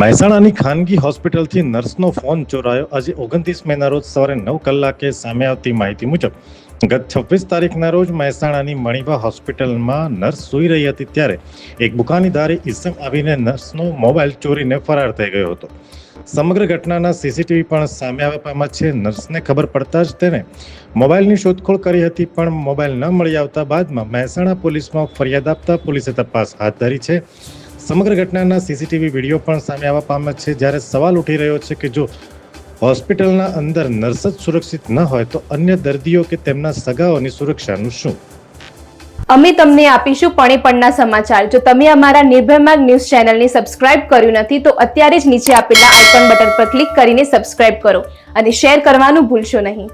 મહેસાણાની ખાનગી હોસ્પિટલથી નર્સનો ફોન ચોરાયો. આજે 29 મેના રોજ સવારે 9 કલાકે સામે આવતી માહિતી મુજબ ગત 26 તારીખના રોજ મહેસાણાની મણિભા હોસ્પિટલમાં નર્સ સૂઈ રહી હતી ત્યારે એક બુકાનીધારી ઇસમ આવીને નર્સનો મોબાઈલ ચોરીને ફરાર થઈ ગયો હતો. સમગ્ર ઘટનાના સીસીટીવી પણ સામે આવ્યા પામ્યા છે. નર્સને ખબર પડતા જ તેને મોબાઈલની શોધખોળ કરી હતી, પણ મોબાઈલ ન મળી આવતા બાદમાં મહેસાણા પોલીસમાં ફરિયાદ આપતા પોલીસે તપાસ હાથ ધરી છે. સમગ્ર ઘટનાના સીસીટીવી વિડીયો પણ સામે આવવા પામ્યા છે. જ્યારે સવાલ ઉઠી રહ્યો છે કે જો હોસ્પિટલના અંદર નર્સ જ સુરક્ષિત ન હોય તો અન્ય દર્દીઓ કે તેમના સગાઓની સુરક્ષાનું શું? અમે તમને આપીશું પળેપળના સમાચાર. જો તમે અમારા નિર્ભય માર્ગ ન્યૂઝ ચેનલને સબસ્ક્રાઇબ કર્યું નથી તો અત્યારે જ નીચે આપેલા આઇકોન બટન પર ક્લિક કરીને સબસ્ક્રાઇબ કરો અને શેર કરવાનું ભૂલશો નહીં.